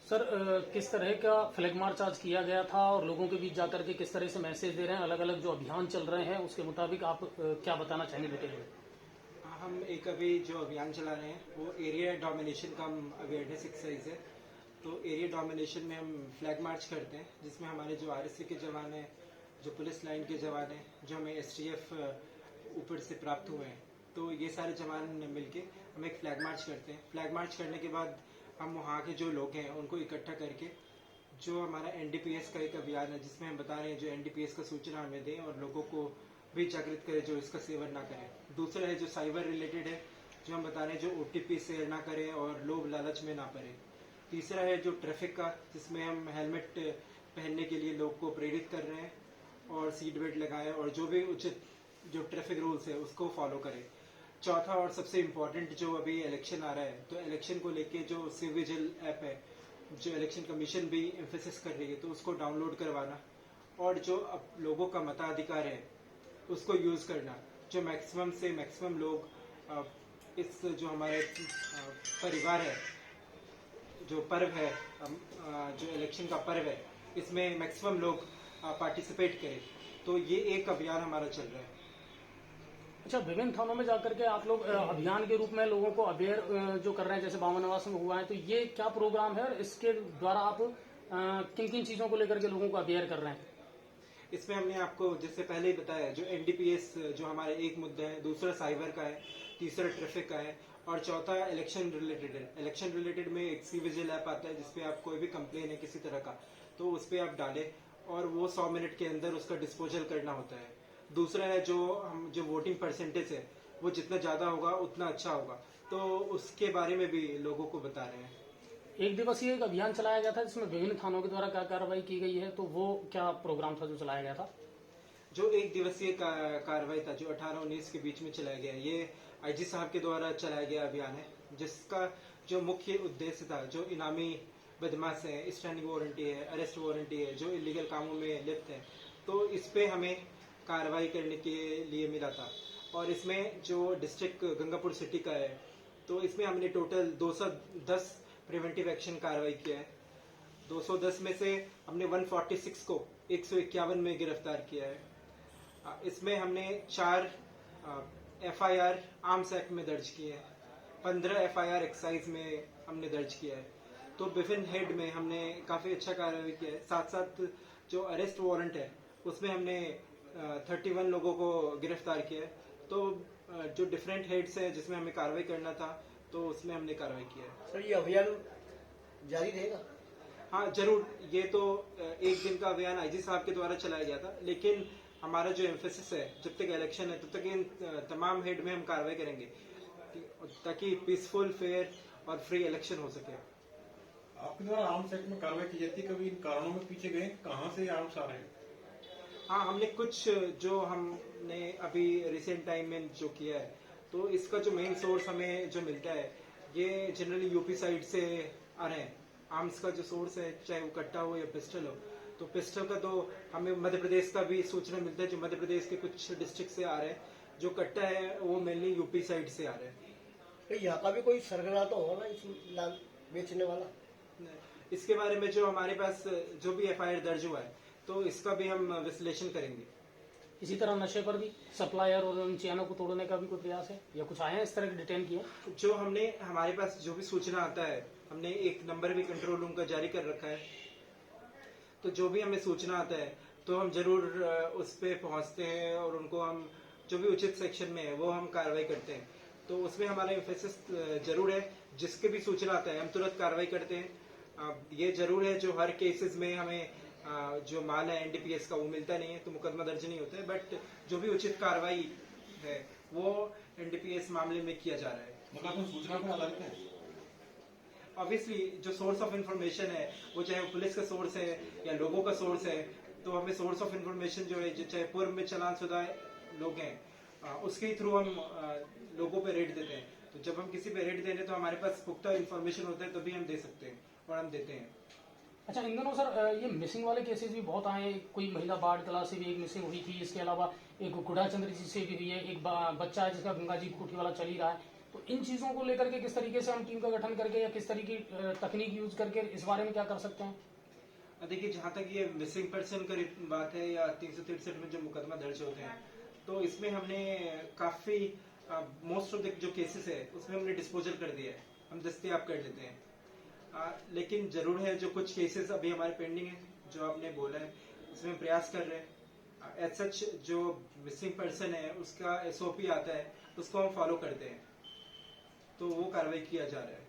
Sir किस तरह का फ्लैग मार्च आज किया गया था और लोगों के बीच जाकर के किस तरह से मैसेज दे रहे हैं, अलग अलग जो अभियान चल रहे हैं उसके मुताबिक आप क्या बताना चाहेंगे डिटेल में? हम एक अभी जो अभियान चला रहे हैं वो एरिया डोमिनेशन का अवेयरनेस एक्सरसाइज है। तो एरिया डोमिनेशन में हम फ्लैग मार्च करते हैं, जिसमें हमारे जो आरएससी के जवान हैं, जो पुलिस लाइन के जवान हैं, जो हमें एसटीएफ ऊपर से प्राप्त हुए हैं, तो ये सारे जवान मिलके हम एक फ्लैग मार्च करते हैं। फ्लैग मार्च करने के बाद हम वहाँ के जो लोग हैं उनको इकट्ठा करके जो हमारा एनडीपीएस का एक अभियान है, जिसमें हम बता रहे हैं जो एनडीपीएस का सूचना हमें दें और लोगों को भी जागृत करें जो इसका सेवन ना करें। दूसरा है जो साइबर रिलेटेड है, जो हम बता रहे हैं जो ओटीपी शेयर ना करें और लोभ लालच में ना पड़े। तीसरा है जो ट्रैफिक का, जिसमें हम हेलमेट पहनने के लिए लोग को प्रेरित कर रहे हैं और सीट बेल्ट लगाएं और जो भी उचित जो ट्रैफिक रूल्स है उसको फॉलो करें। चौथा और सबसे इम्पोर्टेंट, जो अभी इलेक्शन आ रहा है तो इलेक्शन को लेके जो सिविजिल ऐप है, जो इलेक्शन कमीशन भी एम्फेसिस कर रही है, तो उसको डाउनलोड करवाना और जो अब लोगों का मताधिकार है उसको यूज करना। जो मैक्सिमम से मैक्सिमम लोग इस जो हमारे परिवार है, जो पर्व है, जो इलेक्शन का पर्व है, इसमें मैक्सिमम लोग पार्टिसिपेट करें। तो ये एक अभियान हमारा चल रहा है। अच्छा, विभिन्न थानों में जाकर के आप लोग अभियान के रूप में लोगों को अवेयर जो कर रहे हैं, जैसे बावन नवास में हुआ है, तो ये क्या प्रोग्राम है? इसके द्वारा आप किन किन चीजों को लेकर के लोगों को अवेयर कर रहे हैं? इसमें हमने आपको जैसे पहले ही बताया, जो एनडीपीएस जो हमारे एक मुद्दा है, दूसरा साइबर का है, तीसरा ट्रैफिक का है और चौथा इलेक्शन रिलेटेड है। इलेक्शन रिलेटेड में एक सी विजिल ऐप आता है, जिसपे आप कोई भी कंप्लेन है किसी तरह का तो उस पर आप डालें और वो 100 मिनट के अंदर उसका डिस्पोजल करना होता है। दूसरा है जो वोटिंग परसेंटेज है वो जितना ज्यादा होगा उतना अच्छा होगा, तो उसके बारे में भी लोगों को बता रहे हैं। एक दिवसीय एक अभियान चलाया गया था जिसमें विभिन्न थानों के द्वारा क्या कार्रवाई की गई है, तो वो क्या प्रोग्राम था जो चलाया गया था? जो एक दिवसीय कार्रवाई था जो 18-19 के बीच में चलाया गया, ये आईजी साहब के द्वारा चलाया गया अभियान है, जिसका जो मुख्य उद्देश्य था जो इनामी बदमाश है, स्टैंडिंग वारंटी है, अरेस्ट वारंटी है, जो इलीगल कामों में लिप्त है, तो इस पे हमें कार्रवाई करने के लिए मिला था। और इसमें जो डिस्ट्रिक्ट गंगापुर सिटी का है, तो इसमें हमने टोटल 210 प्रिवेंटिव एक्शन कार्रवाई किया है। 210 में से हमने 146 को 151 में गिरफ्तार किया है। इसमें हमने 4 एफआईआर आर्म्स एक्ट में दर्ज किए हैं, 15 एफआईआर एक्साइज में हमने दर्ज किया है। तो विभिन्न हेड में हमने काफी अच्छा कार्रवाई किया है। साथ साथ जो अरेस्ट वारंट है उसमें हमने 31 लोगों को गिरफ्तार किया है। तो जो डिफरेंट हेड्स है जिसमें हमें कार्रवाई करना था, तो उसमें हमने कार्रवाई किया है। सर, ये अभियान जारी रहेगा? हाँ जरूर, ये तो एक दिन का अभियान आईजी साहब के द्वारा चलाया गया था, लेकिन हमारा जो एम्फेसिस है जब तक इलेक्शन है तब तक इन तमाम हेड में हम कार्रवाई करेंगे ताकि पीसफुल, फेयर और फ्री इलेक्शन हो सके। आपके द्वारा आर्म्स एक्ट में कार्रवाई की जाती है, कभी इन कारणों में पीछे गए, कहाँ से आर्म्स आ रहे हैं? हाँ, हमने कुछ जो हमने अभी रिसेंट टाइम में जो किया है, तो इसका जो मेन सोर्स हमें जो मिलता है ये जनरली यूपी साइड से आ रहे हैं। आर्म्स का जो सोर्स है, चाहे वो कट्टा हो या पिस्टल हो, तो पिस्टल का तो हमें मध्य प्रदेश का भी सूचना मिलता है, जो मध्य प्रदेश के कुछ डिस्ट्रिक्ट से आ रहे हैं। जो कट्टा है वो मेनली यूपी साइड से आ रहे हैं। तो यहाँ का भी कोई सरगना तो होगा इस बेचने वाला? इसके बारे में जो हमारे पास जो भी एफआईआर दर्ज हुआ है, तो इसका भी हम विश्लेषण करेंगे। इसी तरह नशे पर भी सप्लायर और उन चैनों को तोड़ने का भी कोई प्रयास है या कुछ आए हैं इस तरह के डिटेन किए? जो हमने हमारे पास जो भी सूचना आता है, हमने एक नंबर भी कंट्रोल रूम का जारी कर रखा है, तो जो भी हमें सूचना आता है तो हम जरूर उस पर पहुंचते हैं और उनको हम जो भी उचित सेक्शन में है वो हम कार्रवाई करते हैं। तो उसमें हमारा एम्फेसिस जरूर है, जिसके भी सूचना आता है हम तुरंत कार्रवाई करते हैं। ये जरूर है जो हर केसेस में हमें जो माल है एनडीपीएस का वो मिलता नहीं है, तो मुकदमा दर्ज नहीं होता है, बट जो भी उचित कार्रवाई है वो एनडीपीएस मामले में किया जा रहा है। मतलब सूचना पर आधारित है? ऑब्वियसली जो सोर्स ऑफ इन्फॉर्मेशन है वो चाहे वो पुलिस का सोर्स है या लोगों का सोर्स है, तो हमें सोर्स ऑफ इन्फॉर्मेशन जो है, चाहे पूर्व में चालानशुदा लोग हैं, उसके थ्रू हम लोगों पे रेड देते हैं। तो जब हम किसी पे रेड दे रहे हैं तो हमारे पास पुख्ता इन्फॉर्मेशन होता है, तभी हम दे सकते हैं और हम देते हैं। अच्छा, इन दिनों सर ये मिसिंग वाले केसेस भी बहुत आए हैं। कोई महिला बाढ़ कला से भी एक मिसिंग हुई थी, इसके अलावा एक गुड़ा चंद्र जी से भी हुई है, एक बच्चा है जिसका गंगा जी कोठी वाला चल ही रहा है। तो इन चीजों को लेकर के किस तरीके से हम टीम का गठन करके या किस तरीके की तकनीक यूज करके इस बारे में क्या कर सकते हैं? देखिए, जहाँ तक ये मिसिंग पर्सन की बात है या 363 में जो मुकदमा दर्ज होते हैं, तो इसमें हमने काफी मोस्ट ऑफ द जो केसेस है उसमें हमने डिस्पोजल कर दिया है, हम दस्तयाब कर लेते हैं। लेकिन जरूर है जो कुछ केसेस अभी हमारे पेंडिंग है, जो आपने बोला है उसमें हम प्रयास कर रहे हैं। एज सच जो मिसिंग पर्सन है उसका SOP आता है, उसको हम फॉलो करते हैं, तो वो कार्रवाई किया जा रहा है।